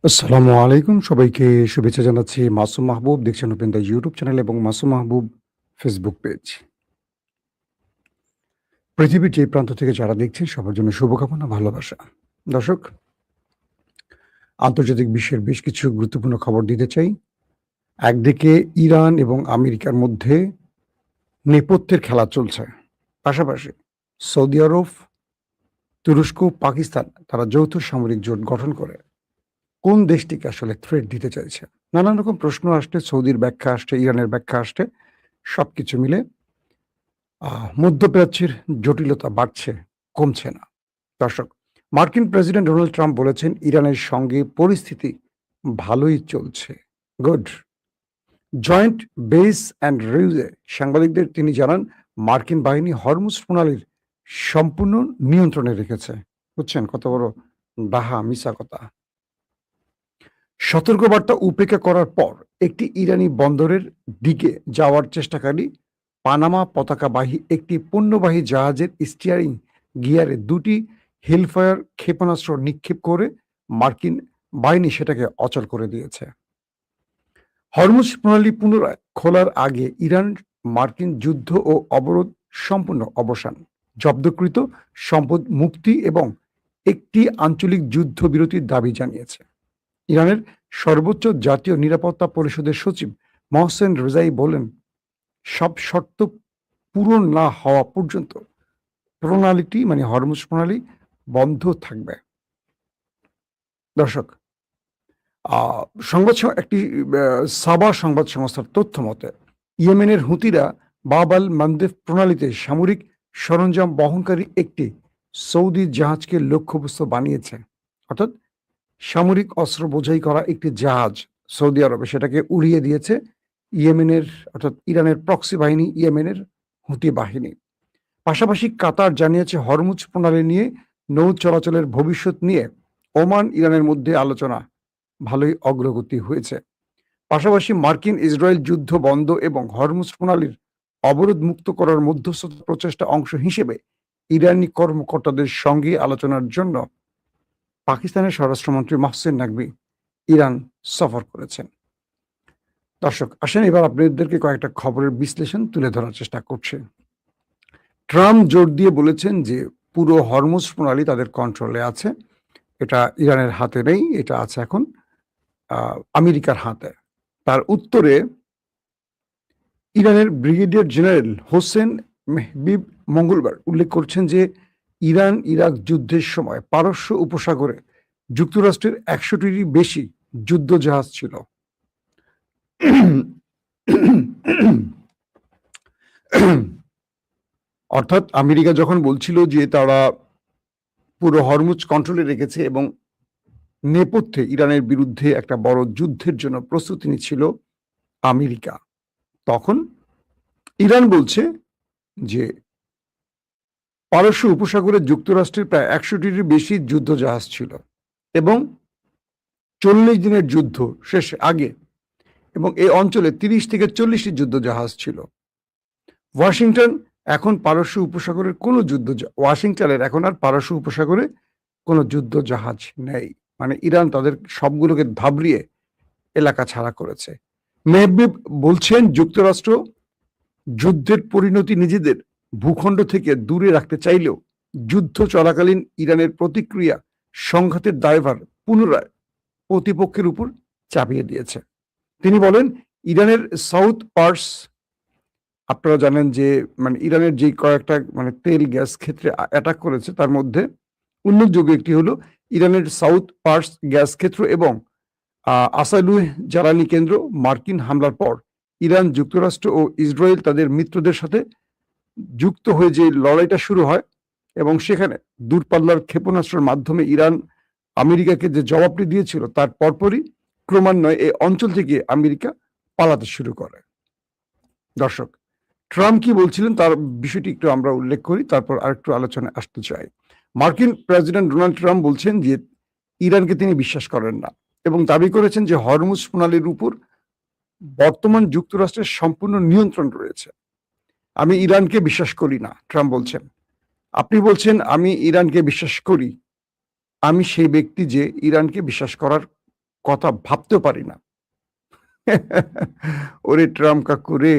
আসসালামু আলাইকুম। সবাইকে শুভেচ্ছা জানাচ্ছি। মাসুম মাহবুব দেখছেন ওপেন দ্য ইউটিউব চ্যানেল এবং মাসুম মাহবুব ফেসবুক পেজ। পৃথিবীর যে প্রান্ত থেকে যারা দেখছেন সবার জন্য শুভকামনা, ভালোবাসা। দর্শক, আন্তর্জাতিক বিশ্বের বেশ কিছু গুরুত্বপূর্ণ খবর দিতে চাই। একদিকে ইরান এবং আমেরিকার মধ্যে নেপথ্যের খেলা চলছে। পাশাপাশি সৌদি আরব, তুরস্ক, পাকিস্তান তারা যৌথ সামরিক জোট গঠন করে কোন দেশটিকে আসলে থ্রেট দিতে চাইছে? নানান রকম প্রশ্ন আসছে, সৌদির ব্যাখ্যা আসছে, ইরানের ব্যাখ্যা আসছে। সবকিছু মিলে মধ্যপ্রাচ্যের জটিলতা বাড়ছে, কমছে না। দর্শক, মার্কিন প্রেসিডেন্ট ডোনাল্ড ট্রাম্প বলেছেন, ইরানের সঙ্গে পরিস্থিতি ভালোই চলছে। গুড। জয়েন্ট বেস অ্যান্ড রিউজে সাংবাদিকদের তিনি জানান, মার্কিন বাহিনী হরমুজ প্রণালীর সম্পূর্ণ নিয়ন্ত্রণে রেখেছে। বুঝছেন কত বড় ডাহা মিছা কথা। সতর্কবার্তা উপেক্ষা করার পর একটি ইরানি বন্দরের দিকে যাওয়ার চেষ্টাকারী পানামা পতাকাবাহী একটি পণ্যবাহী জাহাজের স্টিয়ারিং গিয়ারে দুটি হেলফায়ার ক্ষেপণাস্ত্র নিক্ষেপ করে মার্কিন বাহিনী সেটাকে অচল করে দিয়েছে। হরমুজ প্রণালী পুনরায় খোলার আগে ইরান মার্কিন যুদ্ধ ও অবরোধ সম্পূর্ণ অবসান, জব্দকৃত সম্পদ মুক্তি এবং একটি আঞ্চলিক যুদ্ধবিরতির দাবি জানিয়েছে। ইরানের সর্বোচ্চ জাতীয় নিরাপত্তা পরিষদের সচিব মহসেন রেজাই বলেন, সব শর্ত পূরণ না হওয়া পর্যন্ত প্রণালীটি মানে হরমুজ প্রণালী বন্ধ থাকবে। দর্শক, একটি সাবা সংবাদ সংস্থার তথ্য মতে ইয়েমেনের হুতিরা বাব আল মানদেব প্রণালীতে সামরিক সরঞ্জাম বহনকারী একটি সৌদি জাহাজকে লক্ষ্যবস্তু বানিয়েছে। অর্থাৎ সামরিক অস্ত্র বোঝাই করা একটি জাহাজ সৌদি আরবে সেটাকে উড়িয়ে দিয়েছে ইয়েমেনের, অর্থাৎ ইরানের প্রক্সি বাহিনী, ইয়েমেনের হুতি বাহিনী। পাশাপাশি কাতার জানিয়েছে, হরমুজ প্রণালী নিয়ে নৌ চলাচলের ভবিষ্যৎ নিয়ে ওমান ইরানের মধ্যে আলোচনা ভালোই অগ্রগতি হয়েছে। পাশাপাশি মার্কিন ইসরায়েল যুদ্ধ বন্ধ এবং হরমুজ প্রণালীর অবরোধ মুক্ত করার মধ্যস্থতা প্রচেষ্টা অংশ হিসেবে ইরানি কর্মকর্তাদের সঙ্গে আলোচনার জন্য পাকিস্তানের স্বরাষ্ট্রমন্ত্রী মোহসেন নাকভি ইরান সফর করেছেন। দর্শক, আসেন এবার আপনাদেরকে কয়েকটা খবরের বিশ্লেষণ তুলে ধরার চেষ্টা করছে। ট্রাম্প জোর দিয়ে বলেছেন যে পুরো হরমুজ প্রণালী তাদের কন্ট্রোলে আছে, এটা ইরানের হাতে নেই, এটা আছে এখন আমেরিকার হাতে। তার উত্তরে ইরানের ব্রিগেডিয়ার জেনারেল হোসেন মেহবিব মঙ্গলবার উল্লেখ করছেন যে ইরান ইরাক যুদ্ধের সময় পারস্য উপসাগরে যুক্তরাষ্ট্রের ১০০টিরই বেশি যুদ্ধ জাহাজ ছিল। অর্থাৎ আমেরিকা যখন বলছিল যে তারা পুরো হরমুজ কন্ট্রোলে রেখেছে এবং নেপথ্যে ইরানের বিরুদ্ধে একটা বড় যুদ্ধের জন্য প্রস্তুতি নিচ্ছিল আমেরিকা, তখন ইরান বলছে যে পারস্য উপসাগরে যুক্তরাষ্ট্রের প্রায় ১০০টির বেশি যুদ্ধ জাহাজ ছিল এবং ৪০ দিনের যুদ্ধ শেষ আগে এবং এই অঞ্চলে ৩০ থেকে ৪০টি যুদ্ধ জাহাজ ছিল। ওয়াশিংটন এখন পারস্য উপসাগরের কোনো ওয়াশিংটনের এখন আর পারস্য উপসাগরে কোনো যুদ্ধ জাহাজ নেই। মানে ইরান তাদের সবগুলোকে ধাবড়িয়ে এলাকা ছাড়া করেছে। মেহবিব বলছেন, যুক্তরাষ্ট্র যুদ্ধের পরিণতি নিজেদের ভূখণ্ড থেকে দূরে রাখতে চাইলেও যুদ্ধ চলাকালীন ইরানের প্রতিক্রিয়া সংঘাতের দায়ভার পুনরায় প্রতিপক্ষের উপর চাপিয়ে দিয়েছে। তিনি বলেন, ইরানের সাউথ পার্স, আপনারা জানেন যে মানে ইরানের যে কয়েকটা মানে তেল গ্যাস ক্ষেত্রে অ্যাটাক করেছে, তার মধ্যে উল্লেখযোগ্য একটি হলো ইরানের সাউথ পার্স গ্যাস ক্ষেত্র এবং আসালুহ জ্বালানি কেন্দ্র। মার্কিন হামলার পর ইরান, যুক্তরাষ্ট্র ও ইসরায়েল তাদের মিত্রদের সাথে যুক্ত হয়ে যে লড়াইটা শুরু হয় এবং সেখানে দূরপাল্লার ক্ষেপণাস্ত্রের মাধ্যমে ইরান আমেরিকাকে যে জবাবটি দিয়েছিল, তার পরপরই ক্রমান্বয়ে এই অঞ্চল থেকে আমেরিকা পালাতে শুরু করে। দর্শক, ট্রাম্প কি বলছিলেন তার বিষয়টি একটু আমরা উল্লেখ করি, তারপর আরেকটু আলোচনায় আসতে চাই। মার্কিন প্রেসিডেন্ট ডোনাল্ড ট্রাম্প বলছেন যে ইরানকে তিনি বিশ্বাস করেন না এবং দাবি করেছেন যে হরমুজ প্রণালীর উপর বর্তমান যুক্তরাষ্ট্রের সম্পূর্ণ নিয়ন্ত্রণ রয়েছে। আমি ইরানকে বিশ্বাস করি না, ট্রাম্প বলছেন। আপনি বলছেন আমি ইরানকে বিশ্বাস করি, আমি সেই ব্যক্তি যে ইরানকে বিশ্বাস করার কথা ভাবতেও পারি না। ওরে ট্রাম্প কাকু রে!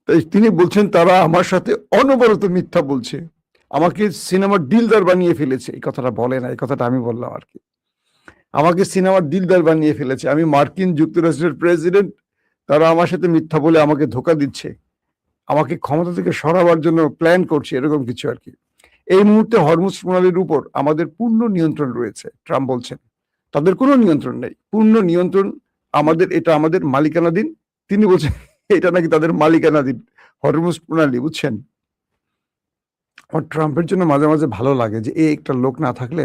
তাই তিনি বলছেন তারা আমার সাথে অনবরত মিথ্যা বলছে। আমাকে সিনেমার দিলদার বানিয়ে ফেলেছে। এই কথাটা বলে না, এই কথাটা আমি বললাম আরকি। আমাকে সিনেমার দিলদার বানিয়ে ফেলেছে। আমি মার্কিন যুক্তরাষ্ট্রের প্রেসিডেন্ট, তারা আমার সাথে মিথ্যা বলে আমাকে ধোঁকা দিচ্ছে। আমাকে ক্ষমতা থেকে সরাবার জন্য প্ল্যান করছে, এরকম কিছু আরকি। এই মুহূর্তে হরমুজ প্রণালীর উপর আমাদের পূর্ণ নিয়ন্ত্রণ রয়েছে, ট্রাম্প বলছেন। তাদের কোনো নিয়ন্ত্রণ নেই। পূর্ণ নিয়ন্ত্রণ আমাদের, এটা আমাদের মালিকানাধীন। তিনি বলছেন এটা নাকি তাদের মালিকানাধীন হরমুজ প্রণালী, বুঝছেন? আমার ট্রাম্পের জন্য মাঝে, মাঝে ভালো লাগে যে এই একটা লোক না থাকলে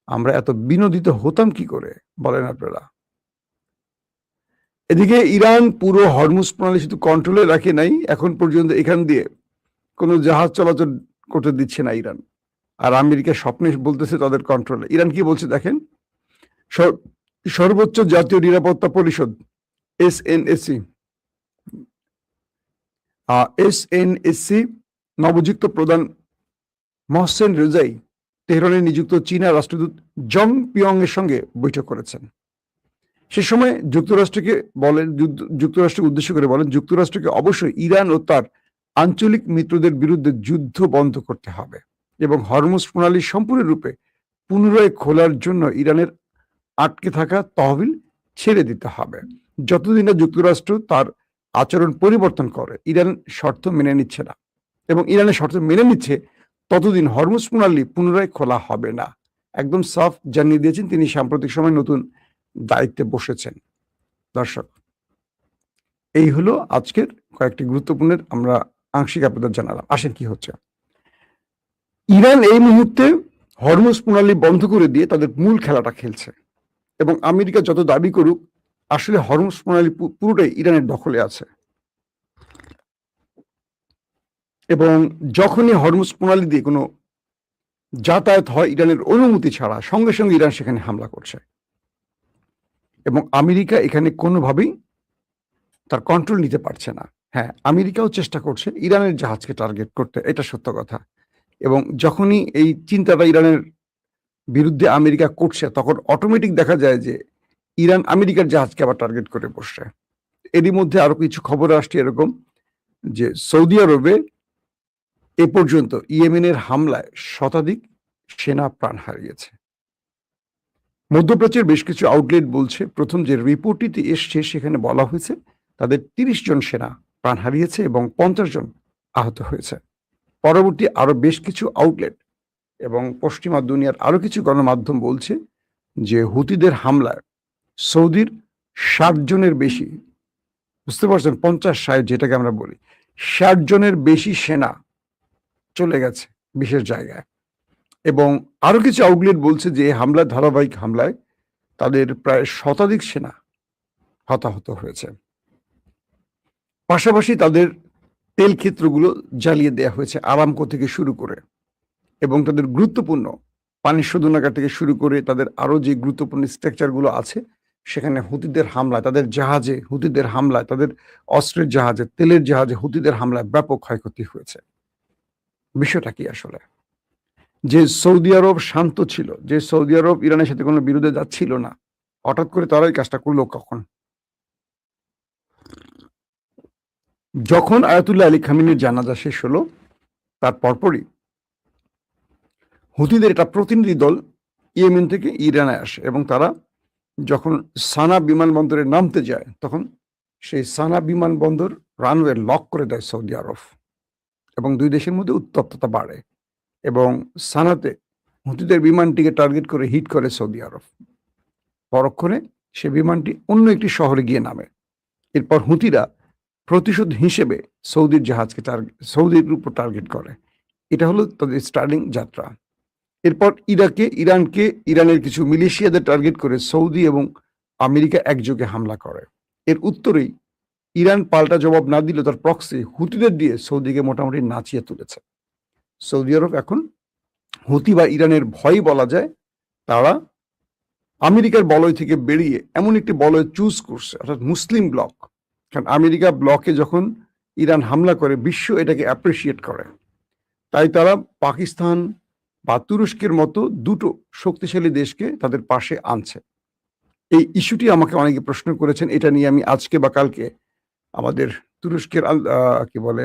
আমরা এত বিনোদিত হতাম কি করে, বলেন আপনারা? এদিকে ইরান পুরো হরমুজ প্রণালী শুধু কন্ট্রোলে রাখে নাই, এখন পর্যন্ত এখান দিয়ে কোনো জাহাজ চলাচল করতে দিচ্ছে না ইরান। আর আমেরিকা স্বপ্নে বলতেছে তাদের কন্ট্রোলে। ইরান কি বলছে দেখেন, সর্বোচ্চ জাতীয় নিরাপত্তা পরিষদ এসএনএসি এসএনএসসি নবযুক্ত প্রধান মহসেন রেজাই তেহরানে নিযুক্ত চীনা রাষ্ট্রদূত জং পিয়ং এর সঙ্গে বৈঠক করেছেন। সে সময় যুক্তরাষ্ট্রকে উদ্দেশ্য করে বলেন, যুক্তরাষ্ট্রকে অবশ্যই ইরান ও তার আঞ্চলিক মিত্রদের বিরুদ্ধে যুদ্ধ বন্ধ করতে হবে এবং হরমুজ প্রণালী সম্পূর্ণরূপে পুনরায় খোলার জন্য ইরানের আটকে থাকা তহবিল ছেড়ে দিতে হবে। যতদিন না যুক্তরাষ্ট্র তার আচরণ পরিবর্তন করে, ইরান শর্ত মেনে নিচ্ছে না এবং ইরানের শর্ত মেনে নিচ্ছে, ততদিন হরমুজ প্রণালী পুনরায় খোলা হবে না। একদম সাফ জানিয়ে দিয়েছেন তিনি সাম্প্রতিক সময় নতুন দায়িত্বে বসেছেন। দর্শক, এই হলো আজকের কয়েকটি গুরুত্বপূর্ণ আমরা আংশিক আপনাদের জানালাম। আসেন কি হচ্ছে। ইরান এই মুহূর্তে হরমুজ প্রণালী বন্ধ করে দিয়ে তাদের মূল খেলাটা খেলছে এবং আমেরিকা যত দাবি করুক, আসলে হরমুজ প্রণালী পুরোটাই ইরানের দখলে আছে এবং যখনই হরমুজ প্রণালী দিয়ে কোনো যাতায়াত হয় ইরানের অনুমতি ছাড়া, সঙ্গে সঙ্গে ইরান সেখানে হামলা করছে এবং আমেরিকা এখানে কোনোভাবেই তার কন্ট্রোল নিতে পারছে না। হ্যাঁ, আমেরিকাও চেষ্টা করছে ইরানের জাহাজকে টার্গেট করতে, এটা সত্য কথা। এবং যখনই এই চিন্তাটা ইরানের বিরুদ্ধে আমেরিকা করছে, তখন অটোমেটিক দেখা যায় যে ইরান আমেরিকার জাহাজকে আবার টার্গেট করে বসছে। এরই মধ্যে আরো কিছু খবর আসছে এরকম যে সৌদি আরবে এ পর্যন্ত ইয়েমেনের হামলায় শতাধিক সেনা প্রাণ হারিয়েছে। মধ্যপ্রাচ্যের বেশ কিছু আউটলেট বলছে, প্রথম যে রিপোর্টটিতে এসছে সেখানে বলা হয়েছে তাদের ৩০ জন সেনা প্রাণ হারিয়েছে এবং ৫০ জন আহত হয়েছে। পরবর্তী আরো বেশ কিছু আউটলেট এবং পশ্চিমা দুনিয়ার আরো কিছু গণমাধ্যম বলছে যে হুতিদের হামলায় সৌদির ৬০ জনের বেশি, বুঝতে পারছেন, ৫০-৬০ যেটাকে আমরা বলি, ৬০ জনের বেশি সেনা চলে গেছে বিশেষ জায়গায়। এবং আরো কিছু আউটলেট বলছে যে হামলার ধারাবাহিক হামলায় তাদের প্রায় শতাধিক সেনা হতাহত হয়েছে। পাশাপাশি তাদের তেল ক্ষেত্রগুলো জ্বালিয়ে দেওয়া হয়েছে, আরামকো থেকে শুরু করে, এবং তাদের গুরুত্বপূর্ণ পানি শোধনাগার থেকে শুরু করে তাদের আরো যে গুরুত্বপূর্ণ স্ট্রাকচারগুলো আছে সেখানে হুতিদের হামলায়, তাদের জাহাজে হুতিদের হামলায়, তাদের অস্ত্রের জাহাজে, তেলের জাহাজে হুতিদের হামলায় ব্যাপক ক্ষয়ক্ষতি হয়েছে। বিষয়টা কি আসলে? যে সৌদি আরব শান্ত ছিল, যে সৌদি আরব ইরানের সাথে কোনো বিরোধে যাচ্ছিল না, হঠাৎ করে তারাই কাজটা করলো কখন? যখন আয়াতুল্লাহ আলী খামেনির জানাজা শেষ হলো, তার পরপরই হুতিদের একটা প্রতিনিধি দল ইয়েমেন থেকে ইরানে আসে এবং তারা যখন সানা বিমানবন্দরে নামতে যায়, তখন সেই সানা বিমানবন্দর রানওয়ে লক করে দেয় সৌদি আরব এবং দুই দেশের মধ্যে উত্তপ্ততা বাড়ে এবং সানাতে হুতিদের বিমানটিকে টার্গেট করে হিট করে সৌদি আরব। পরক্ষণে সে বিমানটি অন্য একটি শহরে গিয়ে নামে। এরপর হুতিরা প্রতিশোধ হিসেবে সৌদির উপর টার্গেট করে। এটা হলো তাদের স্টার্টিং যাত্রা। এরপর ইরানের কিছু মিলিশিয়াদের টার্গেট করে সৌদি এবং আমেরিকা একযোগে হামলা করে। এর উত্তরেই ইরান পাল্টা জবাব না দিলে তার প্রক্সি হুতিদের দিয়ে সৌদিকে মোটামুটি নাচিয়ে তুলেছে। সৌদি আরব এখন হুতি বা ইরানের ভয় বলা যায়, তারা আমেরিকার বলয় থেকে বেরিয়ে এমন একটি বলয় চুজ করছে, অর্থাৎ মুসলিম ব্লক। কারণ আমেরিকা ব্লকে যখন ইরান হামলা করে, বিশ্ব এটাকে অ্যাপ্রিসিয়েট করে, তাই তারা পাকিস্তান বা তুরস্কের মতো দুটো শক্তিশালী দেশকে তাদের পাশে আনছে এই ইস্যুটি আমাকে অনেকে প্রশ্ন করেছেন। এটা নিয়ে আমি আজকে বা কালকে আমাদের তুরস্কের কি বলে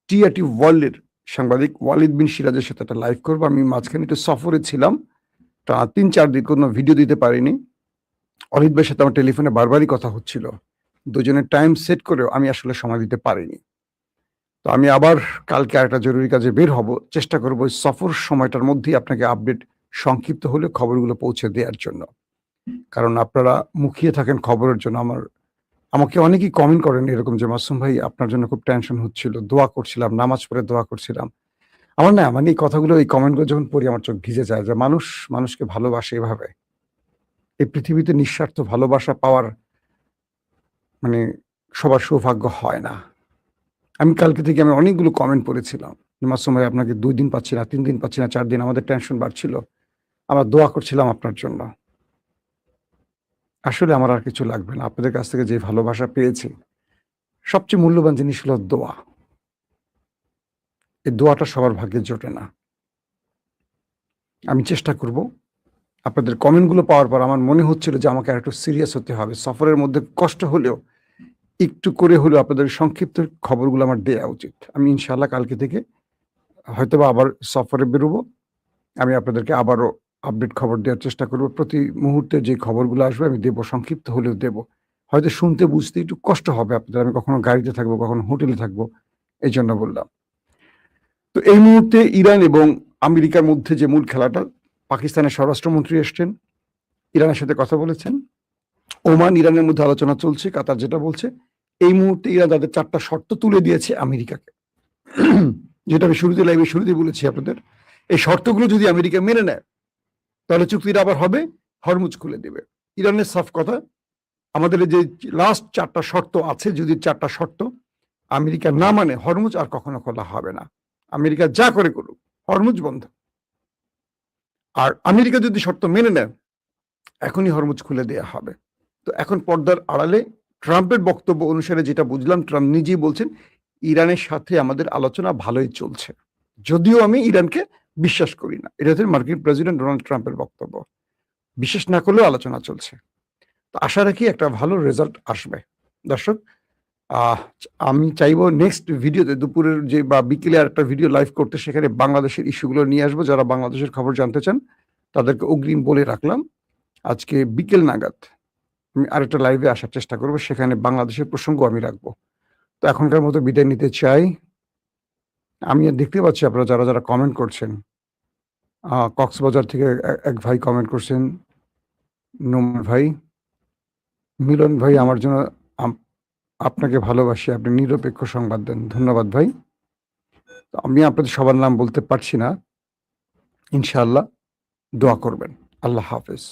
টিআরটি ওয়ার্ল্ডের সাংবাদিক ওয়ালিদ বিন সিরাজের সাথে একটা লাইভ করবো। আমি মাঝখানে একটু সফরে ছিলাম, তা ৩-৪ দিন কোনো ভিডিও দিতে পারিনি। অলিদ ভাইয়ের সাথে আমার টেলিফোনে বারবারই কথা হচ্ছিল। দুজনের টাইম সেট করেও আমি আসলে সময় দিতে পারিনি। তো আমি আবার কালকে আরেকটা জরুরি কাজে বের হব। চেষ্টা করব ওই সফর সময়টার মধ্যেই আপনাকে আপডেট সংক্ষিপ্ত হলেও খবরগুলো পৌঁছে দেওয়ার জন্য। কারণ আপনারা মুখিয়ে থাকেন খবরের জন্য। আমাকে অনেকেই কমেন্ট করেন এরকম যে, "মাসুম ভাই আপনার জন্য খুব টেনশন হচ্ছিল। দোয়া করছিলাম, নামাজ পড়ে দোয়া করছিলাম।" আমার না মানে এই কথাগুলো এই কমেন্টগুলো যখন পড়ি আমার চোখ ভিজে যায় যে মানুষ মানুষকে ভালোবাসে এভাবে। এই পৃথিবীতে নিঃস্বার্থ ভালোবাসা পাওয়ার মানে সবার সৌভাগ্য হয় না। আমি কালকে থেকে আমি অনেকগুলো কমেন্ট পড়েছিলাম। মাসুম ভাই আপনাকে ২ দিন পাচ্ছি না, ৩ দিন পাচ্ছি না, ৪ দিন আমাদের টেনশন বাড়ছিল। আমরা দোয়া করছিলাম আপনার জন্য। আসলে আমার আর কিছু লাগবে না। আপনাদের কাছ থেকে যে ভালোবাসা পেয়েছি, সবচেয়ে মূল্যবান জিনিস হলো দোয়া। এই দোয়াটা সবার ভাগ্যে জোটে না। আমি চেষ্টা করব আপনাদের কমেন্টগুলো পাওয়ার পর আমার মনে হচ্ছিল যে আমাকে আরেকটু সিরিয়াস হতে হবে। সফরের মধ্যে কষ্ট হলেও একটু করে হলেও আপনাদের সংক্ষিপ্ত খবরগুলো আমার দেয়া উচিত। আমি ইনশাআল্লাহ কালকে থেকে হয়তোবা আবার সফরে বেরোবো। আমি আপনাদেরকে আবারও আপডেট খবর দেওয়ার চেষ্টা করব। প্রতি মুহূর্তে যে খবরগুলো আসবে আমি দেব, সংক্ষিপ্ত হলেও দেব। হয়তো শুনতে বুঝতে একটু কষ্ট হবে আপনাদের। আমি কখনো গাড়িতে থাকবো, কখনো হোটেলে থাকবো। এইজন্য বললাম। তো এই মুহূর্তে ইরান এবং আমেরিকার মধ্যে যে মূল খেলাটা, পাকিস্তানের স্বরাষ্ট্রমন্ত্রী এসছেন, ইরানের সাথে কথা বলেছেন। ওমান ইরানের মধ্যে আলোচনা চলছে। কাতার যেটা বলছে, এই মুহূর্তে ইরান তাদের ৪ টা শর্ত তুলে দিয়েছে আমেরিকাকে। যেটা আমি লাইভে শুরুতেই বলেছি আপনাদের। এই শর্তগুলো যদি আমেরিকা মেনে নেয়, তাহলে চুক্তিটা আবার হবে, হরমুজ খুলে দেবে। ইরানের সাফ কথা, আমাদের যে লাস্ট ৪ টা শর্ত আছে, যদি ৪ টা শর্ত আমেরিকা না মানে, হরমুজ আর কখনো খোলা হবে না। আমেরিকা যা করে করুক, হরমুজ বন্ধ। আর আমেরিকা যদি শর্ত মেনে নেয়, এখনই হরমুজ খুলে দেয়া হবে। তো এখন পর্দার আড়ালে ট্রাম্পের বক্তব্য অনুসারে যেটা বুঝলাম, ট্রাম্প নিজেই বলছেন ইরানের সাথে আমাদের আলোচনা ভালোই চলছে। যদিও আমি ইরানকে বিশ্বাস করি না। এটা হচ্ছে মার্কিন প্রেসিডেন্ট ডোনাল্ড ট্রাম্পের বক্তব্য। বিশ্বাস না করলেও আলোচনা চলছে। তো আশা রাখি একটা ভালো রেজাল্ট আসবে। দর্শক, আমি চাইবো নেক্সট ভিডিওতে দুপুরের যে বা বিকেলে আরেকটা ভিডিও লাইভ করতে, সেখানে বাংলাদেশের ইস্যুগুলো নিয়ে আসবো। যারা বাংলাদেশের খবর জানতে চান তাদেরকে অগ্রিম বলে রাখলাম। আজকে বিকেল নাগাদ আমি আরেকটা লাইভে আসার চেষ্টা করব, সেখানে বাংলাদেশের প্রসঙ্গ আমি রাখবো। তো এখনকার মতো বিদায় নিতে চাই। আমি দেখতে পাচ্ছি আপনারা যারা যারা কমেন্ট করছেন। কক্সবাজার থেকে এক ভাই কমেন্ট করছেন, নোমান ভাই, মিলন ভাই আমার জন্য আপনাকে ভালোবাসি, আপনি নিরপেক্ষ সংবাদ দেন। ধন্যবাদ ভাই। আমি আপনাদের সবার নাম বলতে পারছি না। ইনশাআল্লাহ দোয়া করবেন। আল্লাহ হাফেজ।